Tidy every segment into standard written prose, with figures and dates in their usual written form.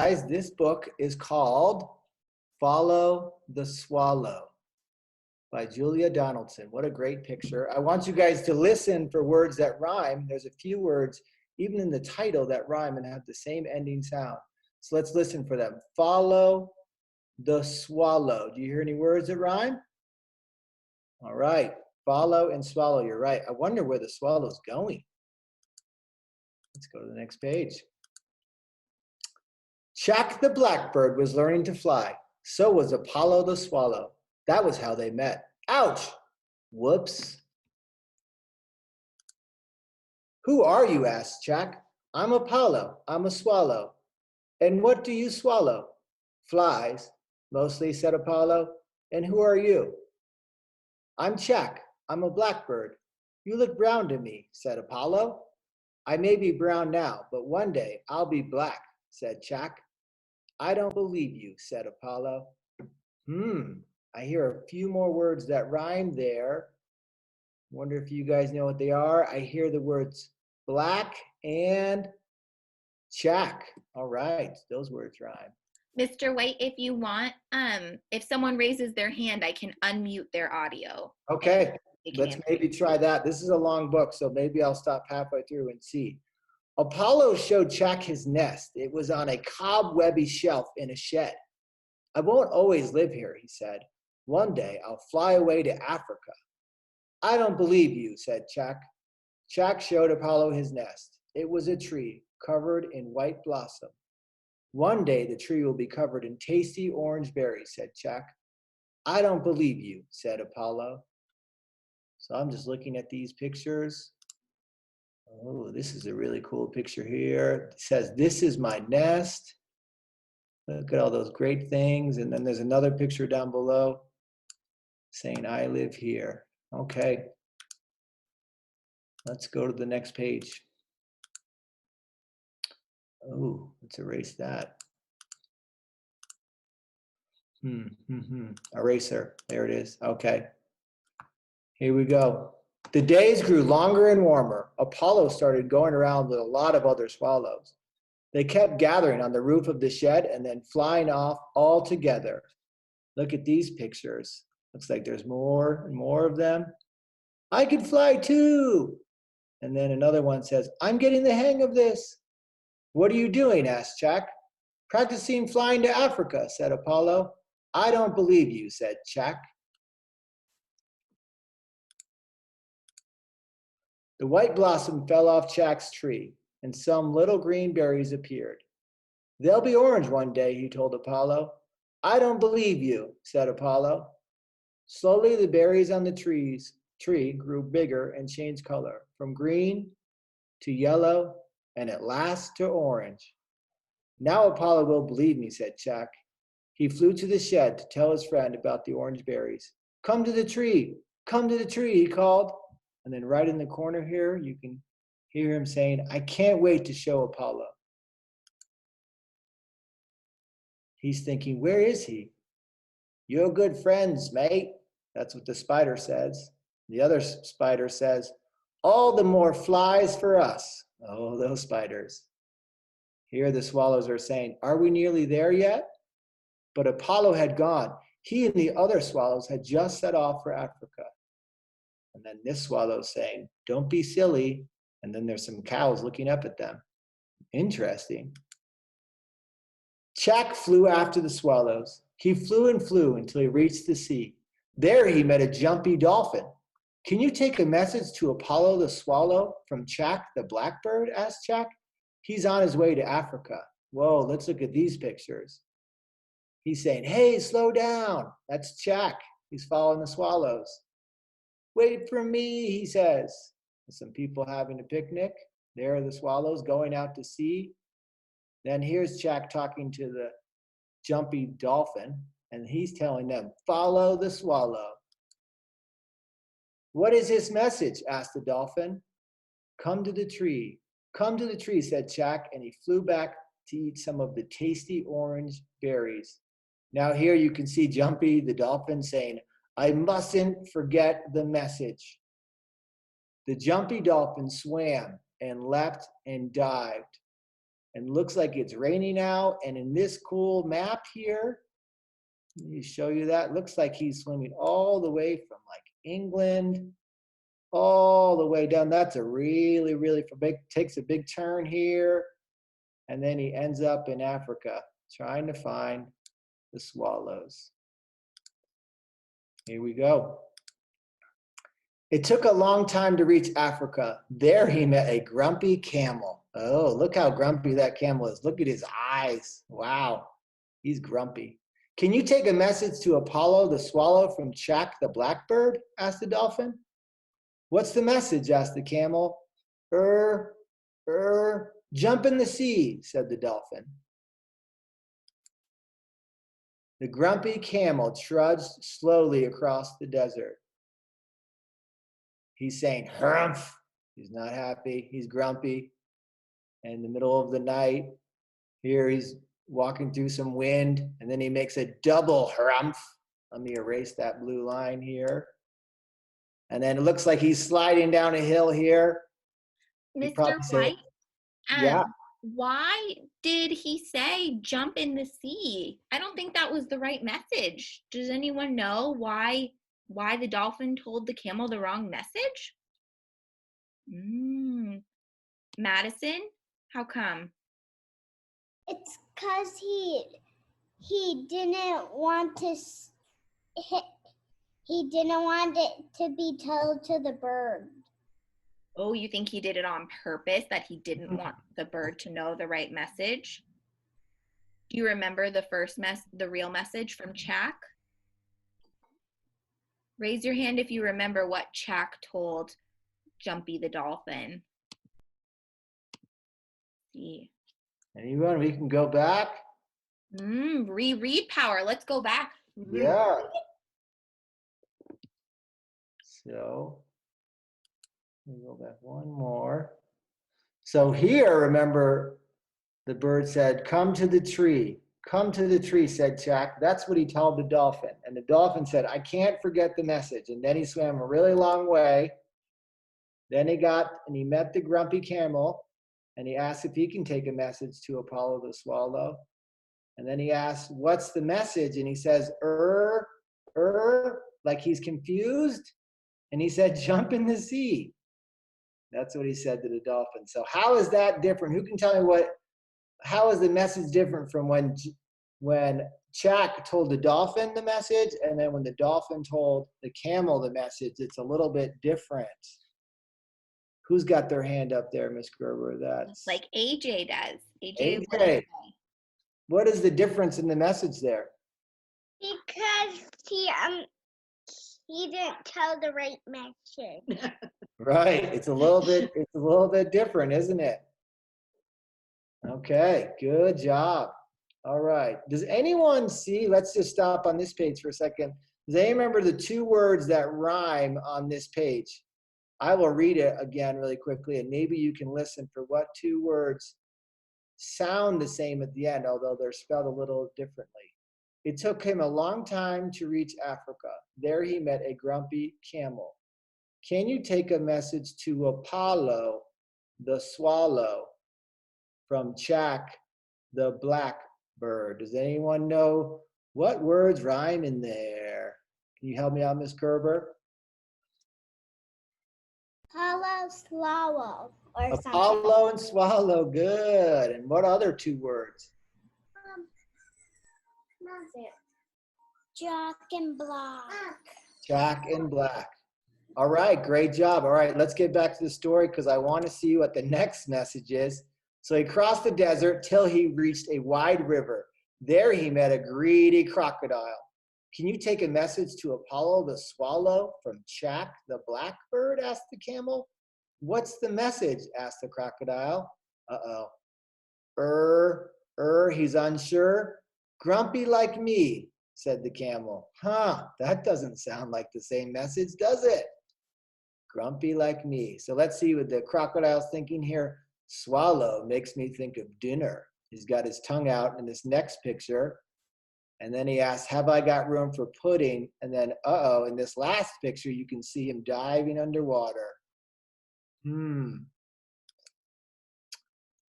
Guys, this book is called Follow the Swallow by Julia Donaldson. What a great picture. I want you guys to listen for words that rhyme. There's a few words, even in the title, that rhyme and have the same ending sound. So let's listen for them. Follow the swallow. Do you hear any words that rhyme? All right. Follow and swallow. You're right. I wonder where the swallow's going. Let's go to the next page. Jack the blackbird was learning to fly. So was Apollo the swallow. That was how they met. Ouch! Whoops. Who are you? Asked Jack. I'm Apollo. I'm a swallow. And what do you swallow? Flies, mostly, said Apollo. And who are you? I'm Jack. I'm a blackbird. You look brown to me, said Apollo. I may be brown now, but one day I'll be black, said Jack. I don't believe you, said Apollo. I hear a few more words that rhyme there. Wonder if you guys know what they are. I hear the words black and Jack. All right, those words rhyme. Mr. White, if you want, if someone raises their hand, I can unmute their audio. Okay, let's maybe try that. This is a long book, so maybe I'll stop halfway through and see. Apollo showed Jack his nest. It was on a cobwebby shelf in a shed. I won't always live here, he said. One day I'll fly away to Africa. I don't believe you, said Jack. Jack showed Apollo his nest. It was a tree covered in white blossom. One day the tree will be covered in tasty orange berries, said Jack. I don't believe you, said Apollo. So I'm just looking at these pictures. Oh, this is a really cool picture here. It says, this is my nest. Look at all those great things. And then there's another picture down below saying, I live here. Okay. Let's go to the next page. Oh, let's erase that. Eraser. There it is. Okay. Here we go. The days grew longer and warmer. Apollo started going around with a lot of other swallows. They kept gathering on the roof of the shed and then flying off all together. Look at these pictures. Looks like there's more and more of them. I could fly too. And then another one says, I'm getting the hang of this. What are you doing? Asked Jack. Practicing flying to Africa, said Apollo. I don't believe you, said Jack. The white blossom fell off Jack's tree, and some little green berries appeared. They'll be orange one day, he told Apollo. I don't believe you, said Apollo. Slowly the berries on the tree grew bigger and changed color, from green to yellow, and at last to orange. Now Apollo will believe me, said Jack. He flew to the shed to tell his friend about the orange berries. Come to the tree, he called. And then right in the corner here, you can hear him saying, I can't wait to show Apollo. He's thinking, where is he? You're good friends, mate. That's what the spider says. The other spider says, all the more flies for us. Oh, those spiders. Here the swallows are saying, are we nearly there yet? But Apollo had gone. He and the other swallows had just set off for Africa. And then this swallow saying, don't be silly. And then there's some cows looking up at them. Interesting. Jack flew after the swallows. He flew and flew until he reached the sea. There he met a jumpy dolphin. Can you take a message to Apollo the swallow from Jack the blackbird? Asked Jack. He's on his way to Africa. Whoa, let's look at these pictures. He's saying, hey, slow down. That's Jack. He's following the swallows. Wait for me, he says. Some people having a picnic. There are the swallows going out to sea. Then here's Jack talking to the jumpy dolphin, and he's telling them, follow the swallow. What is his message? Asked the dolphin. Come to the tree. Come to the tree, said Jack, and he flew back to eat some of the tasty orange berries. Now here you can see Jumpy, the dolphin, saying, I mustn't forget the message. The jumpy dolphin swam and leapt and dived. and looks like it's raining out. And in this cool map here, let me show you that. Looks like he's swimming all the way from like England all the way down. That's a really, really big, takes a big turn here. And then he ends up in Africa trying to find the swallows. Here we go. It took a long time to reach Africa. There he met a grumpy camel. Oh, look how grumpy that camel is. Look at his eyes. Wow, he's grumpy. Can you take a message to Apollo the swallow from Jack the blackbird? Asked the dolphin. What's the message? Asked the camel. Jump in the sea, said the dolphin. The grumpy camel trudged slowly across the desert. He's saying, humph. He's not happy. He's grumpy. And in the middle of the night, here he's walking through some wind, and then he makes a double humph. Let me erase that blue line here. And then it looks like he's sliding down a hill here. Mr. White, yeah. Why did he say jump in the sea? I don't think that was the right message. Does anyone know why the dolphin told the camel the wrong message? Madison, how come? It's because he didn't want to it to be told to the bird. Oh, you think he did it on purpose, that he didn't want the bird to know the right message? Do you remember the real message from Jack? Raise your hand if you remember what Jack told Jumpy the dolphin. See. Anyone? We can go back. Reread power. Let's go back. Yeah. So we go back one more. So here, remember, the bird said, "Come to the tree. Come to the tree," said Jack. That's what he told the dolphin. And the dolphin said, "I can't forget the message." And then he swam a really long way. Then he met the grumpy camel, and he asked if he can take a message to Apollo the swallow. And then he asked, "What's the message?" And he says, like he's confused. And he said, "Jump in the sea." That's what he said to the dolphin. So how is that different? Who can tell me how is the message different from when Jack told the dolphin the message, and then when the dolphin told the camel the message? It's a little bit different. Who's got their hand up there, Miss Gerber? That's like AJ does. AJ. What is the difference in the message there? Because he didn't tell the right message. Right. It's a little bit different, isn't it? Okay, good job. All right. Does anyone see, let's just stop on this page for a second. Does anyone remember the two words that rhyme on this page? I will read it again really quickly, and maybe you can listen for what two words sound the same at the end, although they're spelled a little differently. It took him a long time to reach Africa. There he met a grumpy camel. Can you take a message to Apollo the swallow from Jack the blackbird? Does anyone know what words rhyme in there? Can you help me out, Miss Gerber? Apollo, swallow, or something. Apollo and swallow, good. And what other two words? Jack and black. Jack and black. All right, great job. All right, let's get back to the story because I want to see what the next message is. So he crossed the desert till he reached a wide river. There he met a greedy crocodile. Can you take a message to Apollo the swallow from Jack the blackbird? Asked the camel. What's the message? Asked the crocodile. He's unsure. Grumpy like me, said the camel. That doesn't sound like the same message, does it? Grumpy like me. So let's see what the crocodile's thinking here. Swallow makes me think of dinner. He's got his tongue out in this next picture. And then he asks, have I got room for pudding? And then, in this last picture, you can see him diving underwater.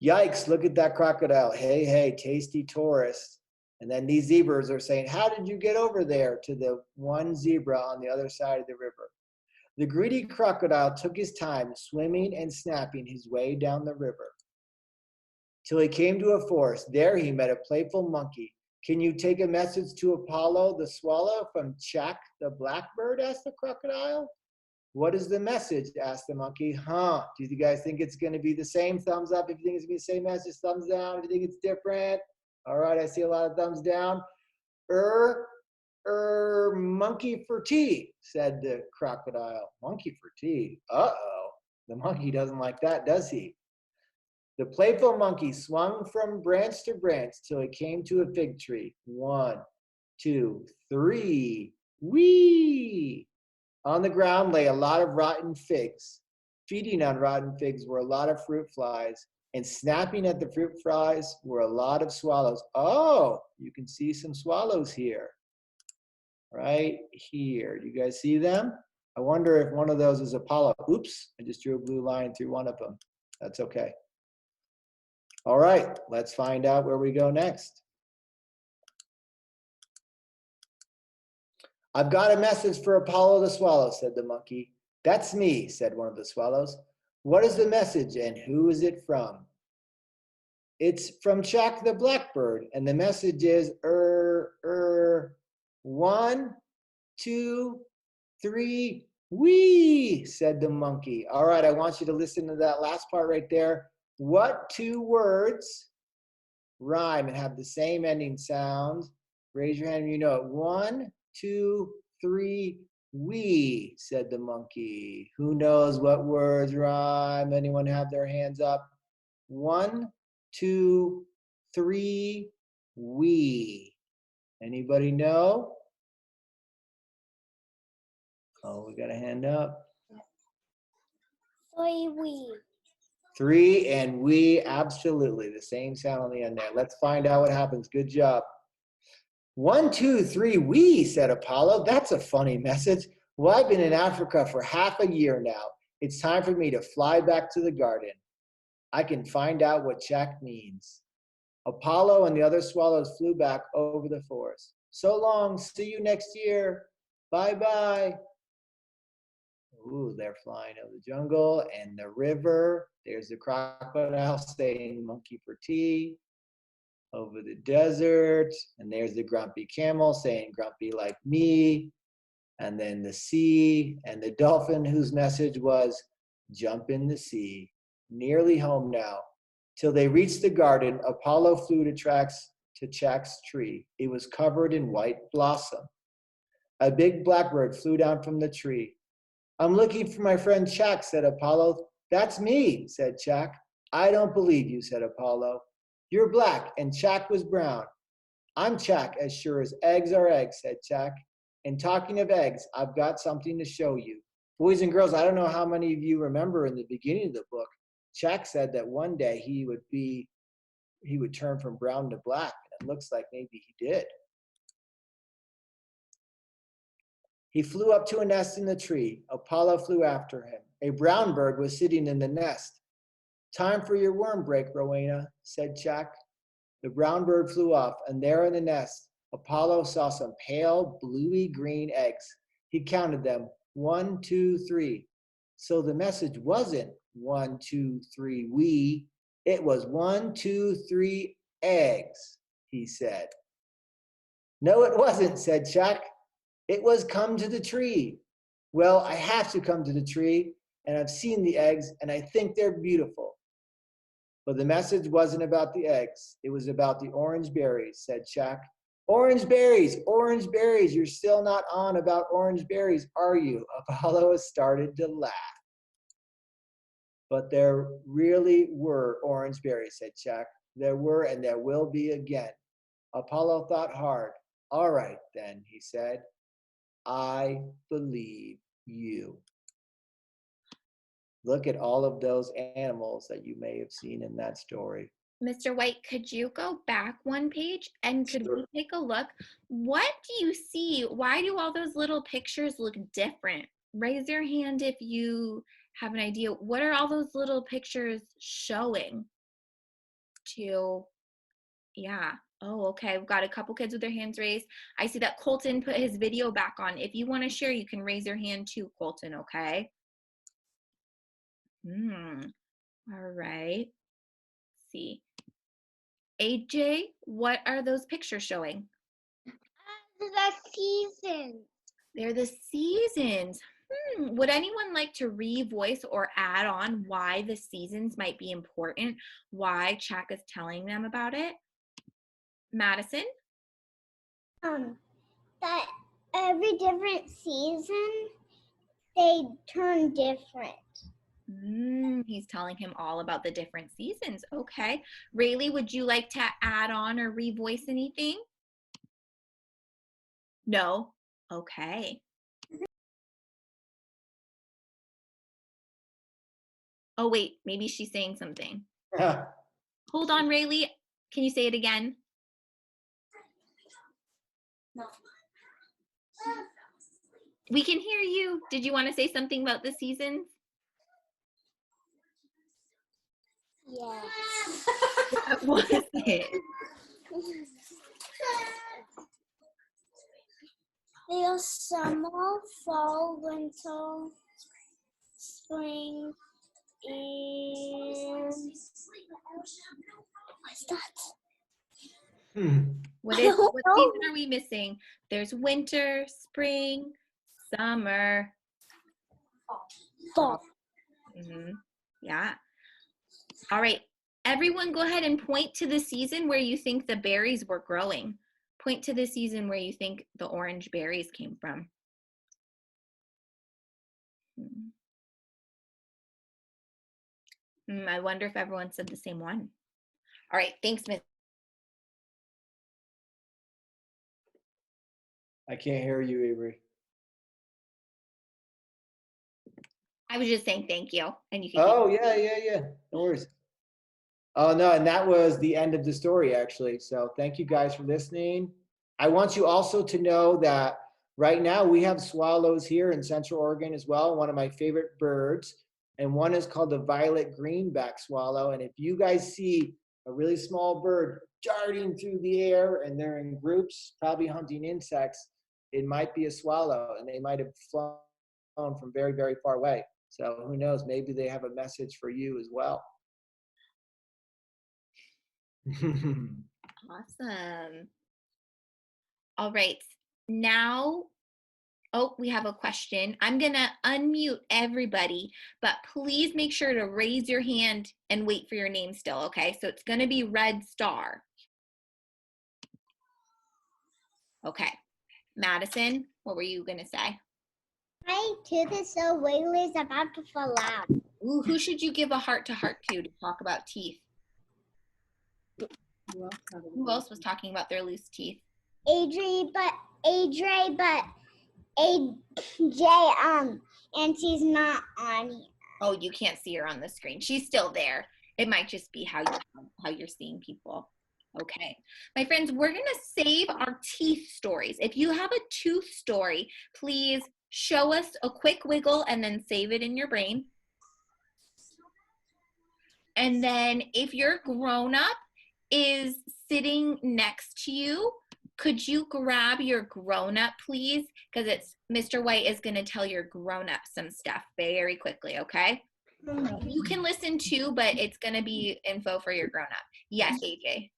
Yikes, look at that crocodile. Hey, hey, tasty tourist. And then these zebras are saying, how did you get over there, to the one zebra on the other side of the river? The greedy crocodile took his time swimming and snapping his way down the river till he came to a forest. There he met a playful monkey. Can you take a message to Apollo the swallow from Jack the blackbird? Asked the crocodile. What is the message? Asked the monkey. Do you guys think it's going to be the same? Thumbs up if you think it's going to be the same message. Thumbs down if you think it's different. All right, I see a lot of thumbs down. Monkey for tea, said the crocodile. Monkey for tea. Uh-oh. The monkey doesn't like that, does he? The playful monkey swung from branch to branch till he came to a fig tree. 1, 2, 3. Whee! On the ground lay a lot of rotten figs. Feeding on rotten figs were a lot of fruit flies, and snapping at the fruit flies were a lot of swallows. Oh, you can see some swallows here. Right here. Do you guys see them? I wonder if one of those is Apollo. Oops, I just drew a blue line through one of them. That's okay. All right, let's find out where we go next. I've got a message for Apollo the swallow, said the monkey. That's me, said one of the swallows. What is the message and who is it from? It's from Jack the blackbird, and the message is 1, 2, 3, whee, said the monkey. All right, I want you to listen to that last part right there. What 2 words rhyme and have the same ending sound? Raise your hand if you know it. 1, 2, 3, whee, said the monkey. Who knows what words rhyme? Anyone have their hands up? 1, 2, 3, whee. Anybody know? Oh, we got a hand up. 3 wee. 3 and we, absolutely. The same sound on the end there. Let's find out what happens. Good job. 1, 2, 3, wee, said Apollo. That's a funny message. Well, I've been in Africa for half a year now. It's time for me to fly back to the garden. I can find out what Jack means. Apollo and the other swallows flew back over the forest. So long. See you next year. Bye-bye. Ooh, they're flying over the jungle and the river. There's the crocodile saying monkey for tea. Over the desert. And there's the grumpy camel saying grumpy like me. And then the sea and the dolphin whose message was jump in the sea. Nearly home now. Till they reached the garden, Apollo flew to Jack's tree. It was covered in white blossom. A big blackbird flew down from the tree. I'm looking for my friend Jack, said Apollo. That's me, said Jack. I don't believe you, said Apollo. You're black, and Jack was brown. I'm Jack, as sure as eggs are eggs, said Jack. And talking of eggs, I've got something to show you. Boys and girls, I don't know how many of you remember in the beginning of the book, Jack said that one day he would turn from brown to black. And it looks like maybe he did. He flew up to a nest in the tree. Apollo flew after him. A brown bird was sitting in the nest. Time for your worm break, Rowena, said Jack. The brown bird flew off, and there in the nest, Apollo saw some pale, bluey green eggs. He counted them, 1, 2, 3. So the message wasn't 1, 2, 3, wee. It was 1, 2, 3 eggs, he said. No, it wasn't, said Jack. It was come to the tree. Well, I have to come to the tree, and I've seen the eggs, and I think they're beautiful. But the message wasn't about the eggs. It was about the orange berries, said Jack. Orange berries, you're still not on about orange berries, are you? Apollo started to laugh. But there really were orange berries, said Jack. There were, and there will be again. Apollo thought hard. All right, then, he said. I believe you. Look at all of those animals that you may have seen in that story. Mr. White, could you go back one page and could we take a look? What do you see? Why do all those little pictures look different? Raise your hand if you have an idea. What are all those little pictures showing? to, yeah. Oh, okay. We've got a couple kids with their hands raised. I see that Colton put his video back on. If you want to share, you can raise your hand too, Colton, okay? All right. Let's see. AJ, what are those pictures showing? The season. They're the seasons. Would anyone like to revoice or add on why the seasons might be important? Why Chuck is telling them about it? Madison? That every different season, they turn different. He's telling him all about the different seasons. Okay. Rayleigh, would you like to add on or revoice anything? No? Okay. Oh, wait, maybe she's saying something. Hold on, Rayleigh. Can you say it again? No. We can hear you. Did you want to say something about the seasons? Yeah. What was it? There's summer, fall, winter, spring, and what's that? What season are we missing? There's winter, spring, summer, Fall. Yeah. All right. Everyone go ahead and point to the season where you think the berries were growing. Point to the season where you think the orange berries came from. I wonder if everyone said the same one. All right. Thanks, Miss. I can't hear you, Avery. I was just saying thank you. And you can yeah. No worries. Oh, no, and that was the end of the story, actually. So thank you guys for listening. I want you also to know that right now we have swallows here in Central Oregon as well, one of my favorite birds. And one is called the violet greenback swallow. And if you guys see a really small bird darting through the air and they're in groups, probably hunting insects, it might be a swallow, and they might have flown from very, very far away. So who knows, maybe they have a message for you as well. Awesome. All right. Now, we have a question. I'm going to unmute everybody, but please make sure to raise your hand and wait for your name still, okay? So it's going to be red star. Okay. Madison, what were you going to say? Hi, to the so Whaley is about to fall out. Ooh, who should you give a heart-to-heart to talk about teeth? Who else was talking about their loose teeth? AJ, but AJ, and she's not on here. Oh, you can't see her on the screen. She's still there. It might just be how you're seeing people. Okay. My friends, we're going to save our teeth stories. If you have a tooth story, please show us a quick wiggle and then save it in your brain. And then if your grown-up is sitting next to you, could you grab your grown-up, please? Because it's Mr. White is going to tell your grown-up some stuff very quickly, okay? You can listen too, but it's going to be info for your grown-up. Yes, AJ.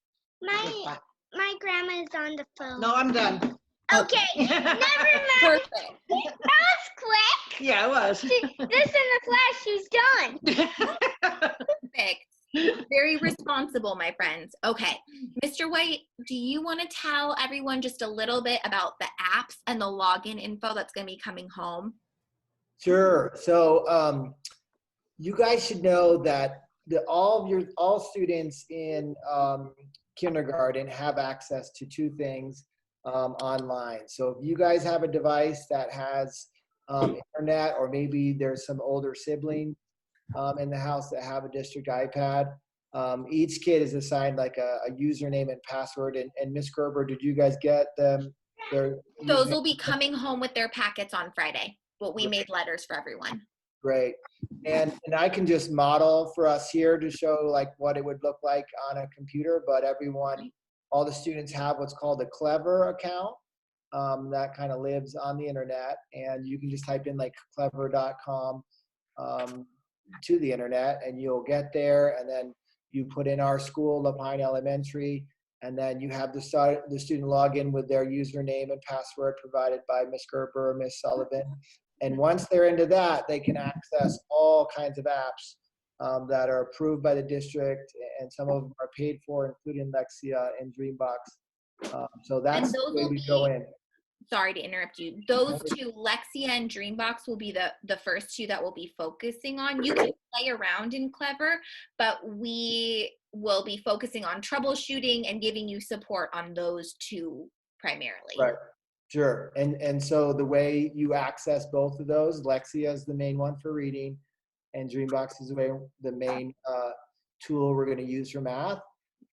My grandma is on the phone. No, I'm done. Okay, never mind. Perfect. That was quick. Yeah, it was. This in the flash, she's done. Perfect. Very responsible, my friends. Okay. Mr. White, do you want to tell everyone just a little bit about the apps and the login info that's going to be coming home? Sure. So you guys should know that all students in kindergarten have access to two things online. So if you guys have a device that has internet, or maybe there's some older sibling in the house that have a district iPad, each kid is assigned like a username and password. And Ms. Gerber, did you guys get them? Those will be coming home with their packets on Friday, but we made letters for everyone. Great. And I can just model for us here to show like what it would look like on a computer, but all the students have what's called a Clever account that kind of lives on the internet. And you can just type in like clever.com to the internet and you'll get there. And then you put in our school, Lapine Elementary, and then you have the student log in with their username and password provided by Ms. Gerber or Ms. Sullivan. And once they're into that, they can access all kinds of apps that are approved by the district, and some of them are paid for, including Lexia and Dreambox. So that's the way we go in. Sorry to interrupt you. Those two, Lexia and Dreambox, will be the first two that we'll be focusing on. You can play around in Clever, but we will be focusing on troubleshooting and giving you support on those two primarily. Right. Sure. And so the way you access both of those, Lexia is the main one for reading, and Dreambox is the main tool we're going to use for math.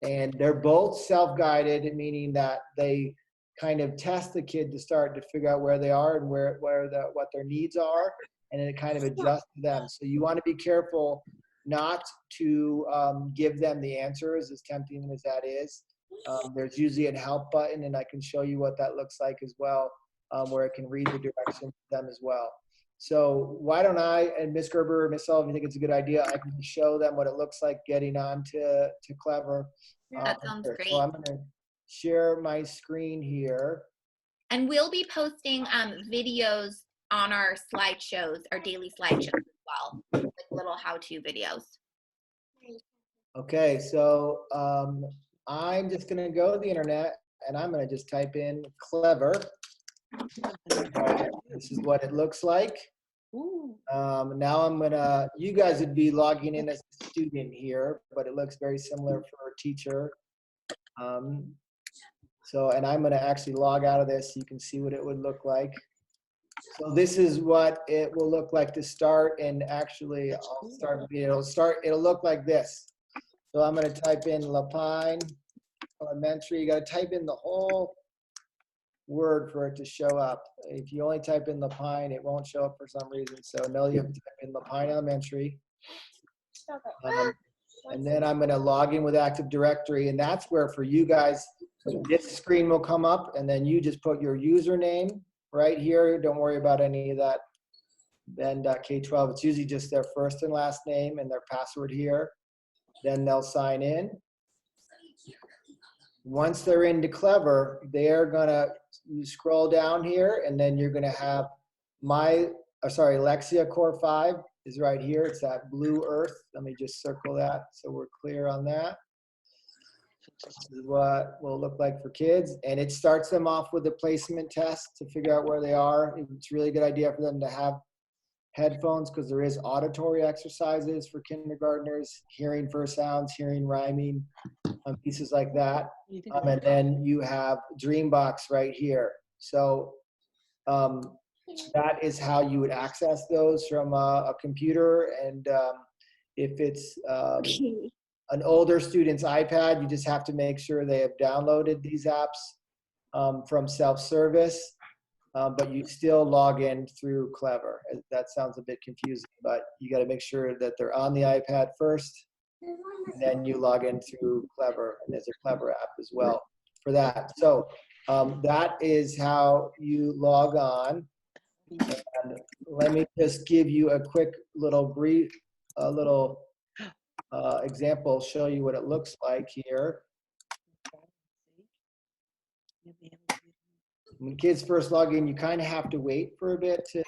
And they're both self-guided, meaning that they kind of test the kid to start to figure out where they are and what their needs are, and then it kind of adjusts to them. So you want to be careful not to give them the answers, as tempting as that is. There's usually a help button, and I can show you what that looks like as well, where it can read the directions to them as well. So why don't I, and Ms. Gerber, Ms. Sullivan, you think it's a good idea, I can show them what it looks like getting on to Clever. That sounds great. So I'm going to share my screen here. And we'll be posting videos on our slideshows, our daily slideshows as well, like little how-to videos. Okay, so I'm just going to go to the internet, and I'm going to just type in Clever. This is what it looks like. Now I'm going to, you guys would be logging in as a student here, but it looks very similar for a teacher. And I'm going to actually log out of this so you can see what it would look like. So this is what it will look like to start, and actually it'll look like this. So I'm going to type in Lapine Elementary. You got to type in the whole word for it to show up. If you only type in Lapine, it won't show up for some reason. So no, you have to type in Lapine Elementary. And then I'm going to log in with Active Directory, and that's where for you guys, this screen will come up, and then you just put your username right here. Don't worry about any of that Ben.K12. It's usually just their first and last name and their password here. Then they'll sign in. Once they're into Clever, they're gonna, you scroll down here, and then you're gonna have Lexia Core 5 is right here. It's that blue earth. Let me just circle that so we're clear on that. This is what will look like for kids, and it starts them off with a placement test to figure out where they are. It's a really good idea for them to have headphones, because there is auditory exercises for kindergartners, hearing first sounds, hearing rhyming, pieces like that. And then you have Dreambox right here. So that is how you would access those from a computer. And if it's an older student's iPad, you just have to make sure they have downloaded these apps from self-service. But you still log in through Clever. That sounds a bit confusing, but you got to make sure that they're on the iPad first, and then you log in through Clever, and there's a Clever app as well for that. So that is how you log on. And let me just give you a quick little example, show you what it looks like here. When kids first log in, you kind of have to wait for a bit to.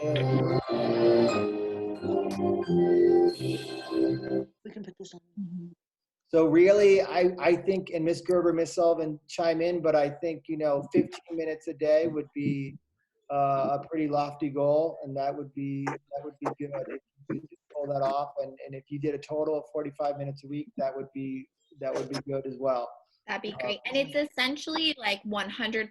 We can put this on. So really, I think, and Ms. Gerber, Ms. Sullivan chime in, but I think, 15 minutes a day would be a pretty lofty goal, and that would be good if you could pull that off. And if you did a total of 45 minutes a week, that would be good as well. That'd be great. And it's essentially like 100%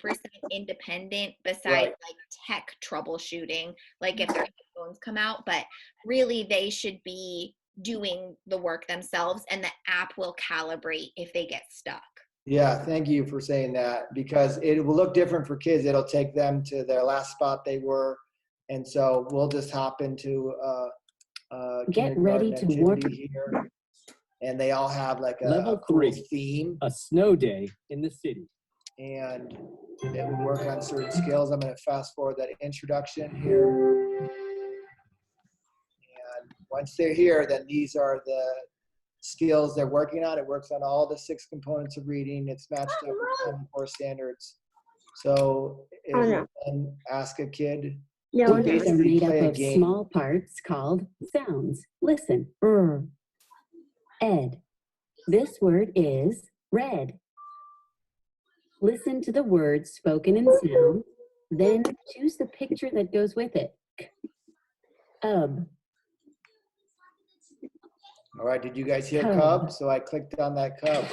independent besides Right. like tech troubleshooting, like if their headphones come out, but really they should be doing the work themselves, and the app will calibrate if they get stuck. Yeah, thank you for saying that, because it will look different for kids. It'll take them to their last spot they were. And so we'll just hop into Get ready to work. Here. And they all have like a Level cool 3 theme. A snow day in the city. And it will work on certain skills. I'm going to fast forward that introduction here. And once they're here, then these are the skills they're working on. It works on all the 6 components of reading. It's matched up with Common Core standards. So if you can ask a kid, Words are made up of small parts called sounds. Listen. Ed. This word is red. Listen to the words spoken in sound, then choose the picture that goes with it. Cub. All right, did you guys hear cub? So I clicked on that cub.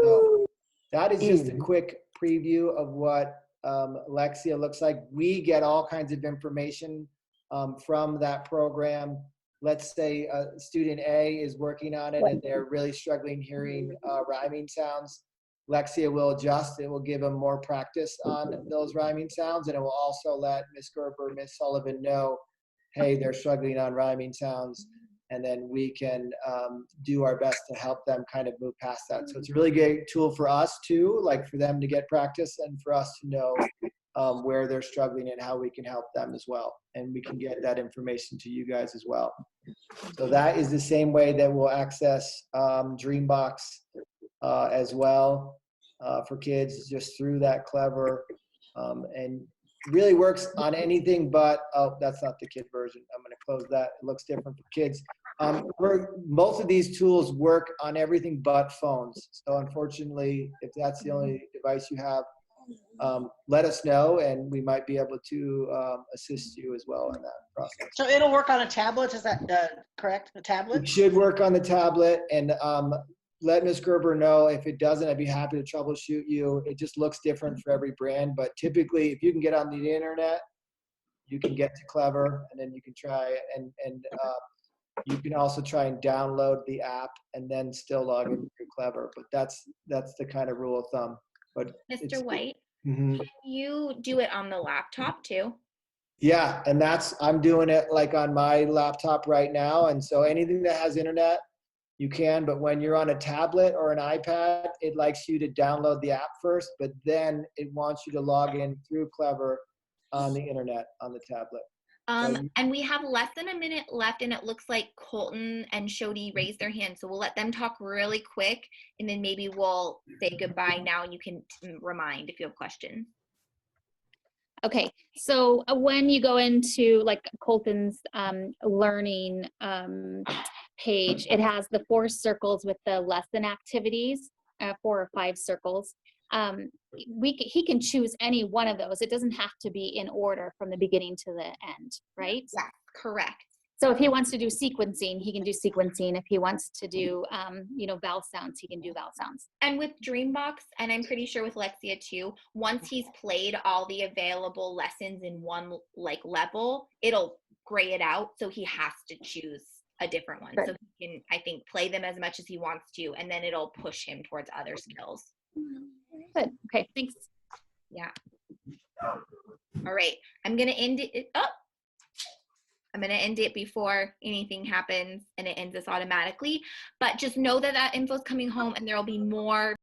So that is just a quick preview of what Lexia looks like. We get all kinds of information from that program. Let's say student A is working on it and they're really struggling hearing rhyming sounds. Lexia will adjust. It will give them more practice on those rhyming sounds, and it will also let Miss Gerber, Miss Sullivan know, hey, they're struggling on rhyming sounds, and then we can do our best to help them kind of move past that. So it's a really great tool for us too, like for them to get practice and for us to know where they're struggling and how we can help them as well. And we can get that information to you guys as well. So that is the same way that we'll access Dreambox as well for kids, just through that Clever, and really works on anything but, oh, that's not the kid version. I'm going to close that. It looks different for kids. Most of these tools work on everything but phones. So unfortunately, if that's the only device you have, let us know and we might be able to assist you as well in that process. So it'll work on a tablet, is that correct? A tablet? It should work on the tablet, and let Ms. Gerber know. If it doesn't, I'd be happy to troubleshoot you. It just looks different for every brand, but typically if you can get on the internet, you can get to Clever, and then you can try it, and you can also try and download the app and then still log in through Clever, but that's the kind of rule of thumb. But Mr. White, mm-hmm. Can you do it on the laptop too? Yeah, and I'm doing it like on my laptop right now, and so anything that has internet, you can, but when you're on a tablet or an iPad, it likes you to download the app first, but then it wants you to log in through Clever on the internet on the tablet. And we have less than a minute left, and it looks like Colton and Shodi raised their hands, so we'll let them talk really quick, and then maybe we'll say goodbye now, and you can remind if you have questions. Okay, so when you go into like Colton's learning page, it has the 4 circles with the lesson activities, 4 or 5 circles. He can choose any one of those. It doesn't have to be in order from the beginning to the end, right? Yeah, correct. So if he wants to do sequencing, he can do sequencing. If he wants to do, vowel sounds, he can do vowel sounds. And with Dreambox, and I'm pretty sure with Lexia too, once he's played all the available lessons in one level, it'll gray it out. So he has to choose a different one. Good. So he can, I think, play them as much as he wants to, and then it'll push him towards other skills. Good. Okay, thanks. Yeah. All right. I'm going to end it. I'm going to end it before anything happens, and it ends this automatically. But just know that that info is coming home, and there will be more